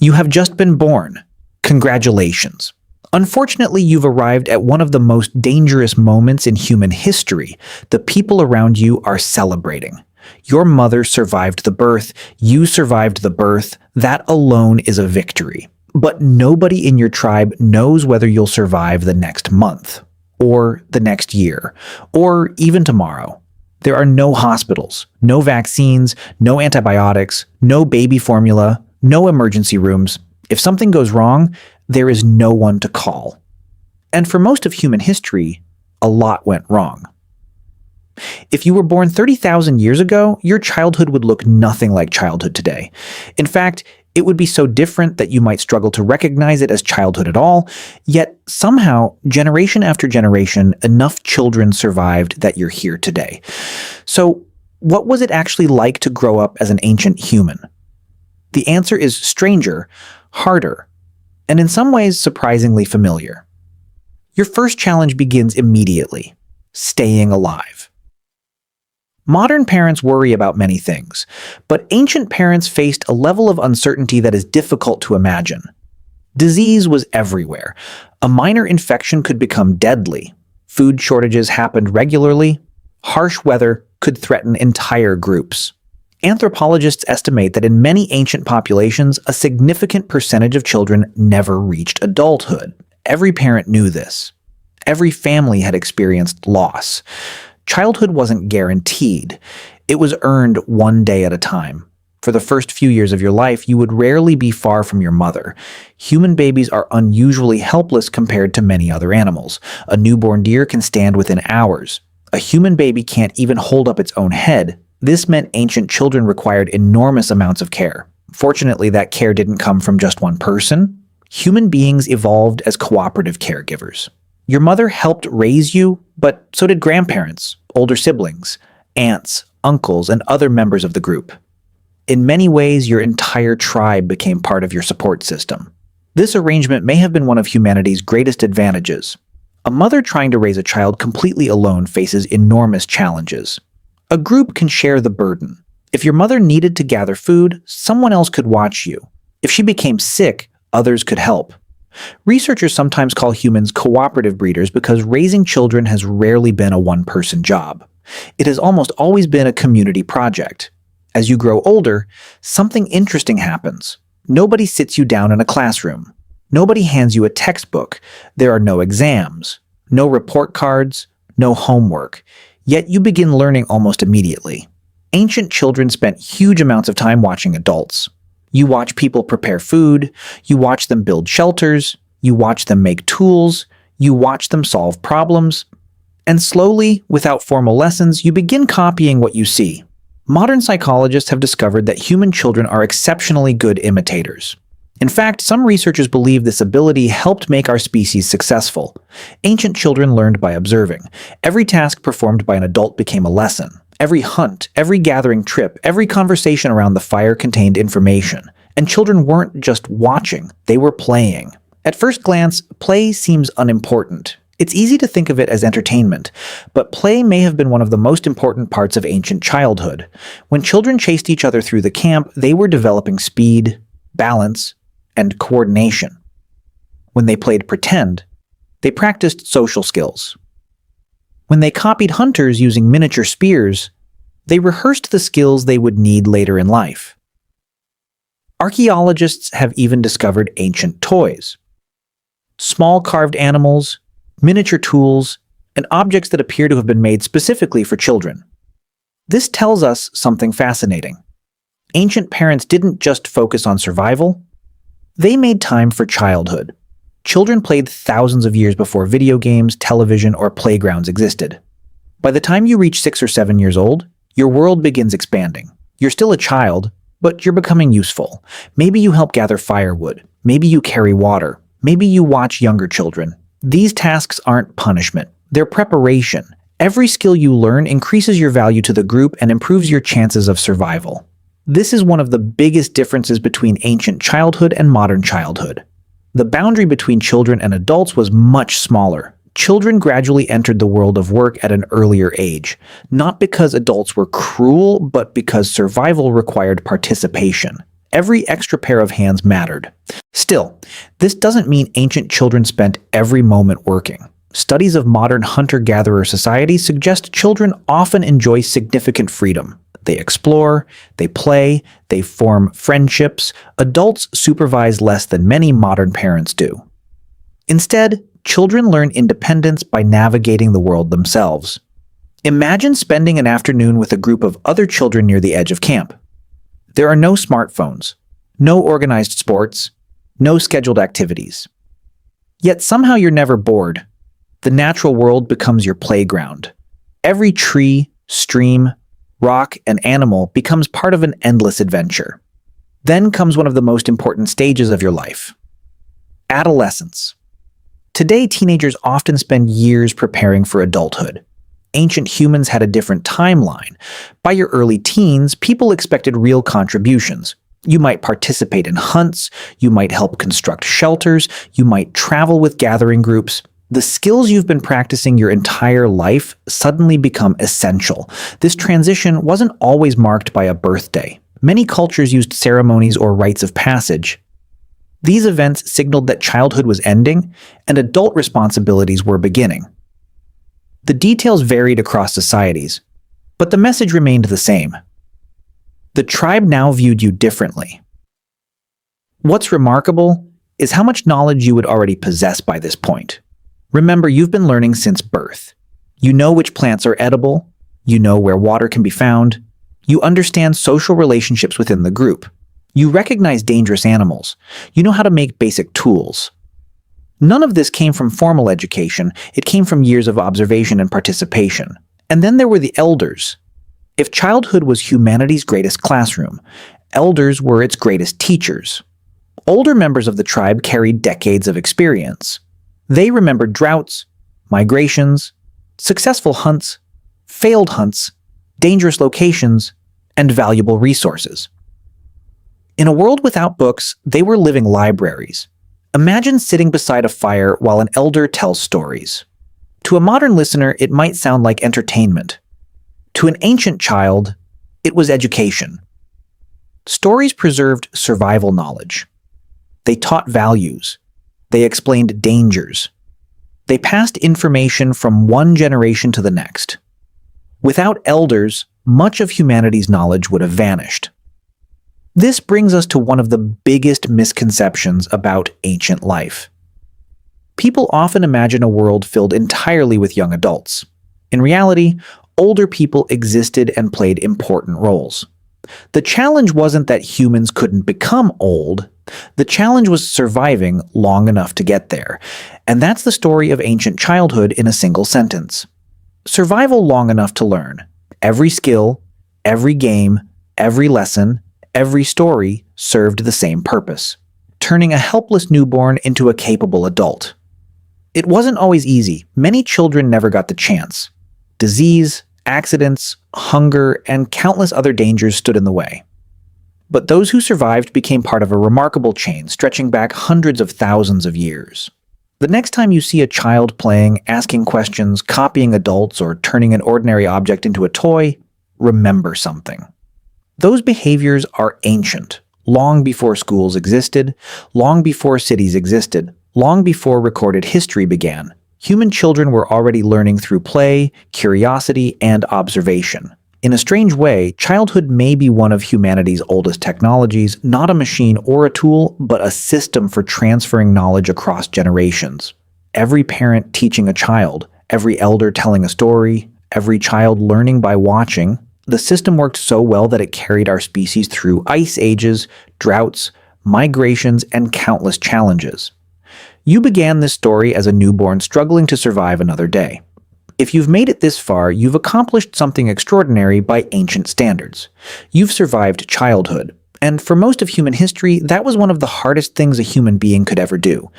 You have just been born. Congratulations. Unfortunately, you've arrived at one of the most dangerous moments in human history. The people around you are celebrating. Your mother survived the birth. You survived the birth. That alone is a victory. But nobody in your tribe knows whether you'll survive the next month, or the next year, or even tomorrow. There are no hospitals, no vaccines, no antibiotics, no baby formula, no emergency rooms. If something goes wrong, there is no one to call. And for most of human history, a lot went wrong. If you were born 30,000 years ago, your childhood would look nothing like childhood today. In fact, it would be so different that you might struggle to recognize it as childhood at all, yet somehow, generation after generation, enough children survived that you're here today. So, what was it actually like to grow up as an ancient human? The answer is stranger, harder, and in some ways surprisingly familiar. Your first challenge begins immediately: staying alive. Modern parents worry about many things, but ancient parents faced a level of uncertainty that is difficult to imagine. Disease was everywhere. A minor infection could become deadly. Food shortages happened regularly. Harsh weather could threaten entire groups. Anthropologists estimate that in many ancient populations, a significant percentage of children never reached adulthood. Every parent knew this. Every family had experienced loss. Childhood wasn't guaranteed. It was earned one day at a time. For the first few years of your life, you would rarely be far from your mother. Human babies are unusually helpless compared to many other animals. A newborn deer can stand within hours. A human baby can't even hold up its own head. This meant ancient children required enormous amounts of care. Fortunately, that care didn't come from just one person. Human beings evolved as cooperative caregivers. Your mother helped raise you, but so did grandparents, older siblings, aunts, uncles, and other members of the group. In many ways, your entire tribe became part of your support system. This arrangement may have been one of humanity's greatest advantages. A mother trying to raise a child completely alone faces enormous challenges. A group can share the burden. If your mother needed to gather food, someone else could watch you. If she became sick, others could help. Researchers sometimes call humans cooperative breeders because raising children has rarely been a one-person job. It has almost always been a community project. As you grow older, something interesting happens. Nobody sits you down in a classroom. Nobody hands you a textbook. There are no exams, no report cards, no homework. Yet you begin learning almost immediately. Ancient children spent huge amounts of time watching adults. You watch people prepare food, you watch them build shelters, you watch them make tools, you watch them solve problems. And slowly, without formal lessons, you begin copying what you see. Modern psychologists have discovered that human children are exceptionally good imitators. In fact, some researchers believe this ability helped make our species successful. Ancient children learned by observing. Every task performed by an adult became a lesson. Every hunt, every gathering trip, every conversation around the fire contained information. And children weren't just watching, they were playing. At first glance, play seems unimportant. It's easy to think of it as entertainment, but play may have been one of the most important parts of ancient childhood. When children chased each other through the camp, they were developing speed, balance, and coordination. When they played pretend, they practiced social skills. When they copied hunters using miniature spears, they rehearsed the skills they would need later in life. Archaeologists have even discovered ancient toys. Small carved animals, miniature tools, and objects that appear to have been made specifically for children. This tells us something fascinating. Ancient parents didn't just focus on survival, they made time for childhood. Children played thousands of years before video games, television, or playgrounds existed. By the time you reach 6 or 7 years old, your world begins expanding. You're still a child, but you're becoming useful. Maybe you help gather firewood. Maybe you carry water. Maybe you watch younger children. These tasks aren't punishment. They're preparation. Every skill you learn increases your value to the group and improves your chances of survival. This is one of the biggest differences between ancient childhood and modern childhood. The boundary between children and adults was much smaller. Children gradually entered the world of work at an earlier age, not because adults were cruel, but because survival required participation. Every extra pair of hands mattered. Still, this doesn't mean ancient children spent every moment working. Studies of modern hunter-gatherer societies suggest children often enjoy significant freedom. They explore, they play, they form friendships. Adults supervise less than many modern parents do. Instead, children learn independence by navigating the world themselves. Imagine spending an afternoon with a group of other children near the edge of camp. There are no smartphones, no organized sports, no scheduled activities. Yet somehow you're never bored. The natural world becomes your playground. Every tree, stream, rock, and animal becomes part of an endless adventure. Then comes one of the most important stages of your life: adolescence. Today, teenagers often spend years preparing for adulthood. Ancient humans had a different timeline. By your early teens, people expected real contributions. You might participate in hunts, you might help construct shelters, you might travel with gathering groups. The skills you've been practicing your entire life suddenly become essential. This transition wasn't always marked by a birthday. Many cultures used ceremonies or rites of passage. These events signaled that childhood was ending and adult responsibilities were beginning. The details varied across societies, but the message remained the same. The tribe now viewed you differently. What's remarkable is how much knowledge you would already possess by this point. Remember, you've been learning since birth. You know which plants are edible, you know where water can be found, you understand social relationships within the group, you recognize dangerous animals, you know how to make basic tools. None of this came from formal education, it came from years of observation and participation. And then there were the elders. If childhood was humanity's greatest classroom, elders were its greatest teachers. Older members of the tribe carried decades of experience. They remembered droughts, migrations, successful hunts, failed hunts, dangerous locations, and valuable resources. In a world without books, they were living libraries. Imagine sitting beside a fire while an elder tells stories. To a modern listener, it might sound like entertainment. To an ancient child, it was education. Stories preserved survival knowledge. They taught values. They explained dangers. They passed information from one generation to the next. Without elders, much of humanity's knowledge would have vanished. This brings us to one of the biggest misconceptions about ancient life. People often imagine a world filled entirely with young adults. In reality, older people existed and played important roles. The challenge wasn't that humans couldn't become old. The challenge was surviving long enough to get there. And that's the story of ancient childhood in a single sentence. Survival long enough to learn. Every skill, every game, every lesson, every story served the same purpose: turning a helpless newborn into a capable adult. It wasn't always easy. Many children never got the chance. Disease, accidents, hunger, and countless other dangers stood in the way. But those who survived became part of a remarkable chain stretching back hundreds of thousands of years. The next time you see a child playing, asking questions, copying adults, or turning an ordinary object into a toy, remember something. Those behaviors are ancient, long before schools existed, long before cities existed, long before recorded history began. Human children were already learning through play, curiosity, and observation. In a strange way, childhood may be one of humanity's oldest technologies, not a machine or a tool, but a system for transferring knowledge across generations. Every parent teaching a child, every elder telling a story, every child learning by watching. The system worked so well that it carried our species through ice ages, droughts, migrations, and countless challenges. You began this story as a newborn struggling to survive another day. If you've made it this far, you've accomplished something extraordinary by ancient standards. You've survived childhood, and for most of human history, that was one of the hardest things a human being could ever do.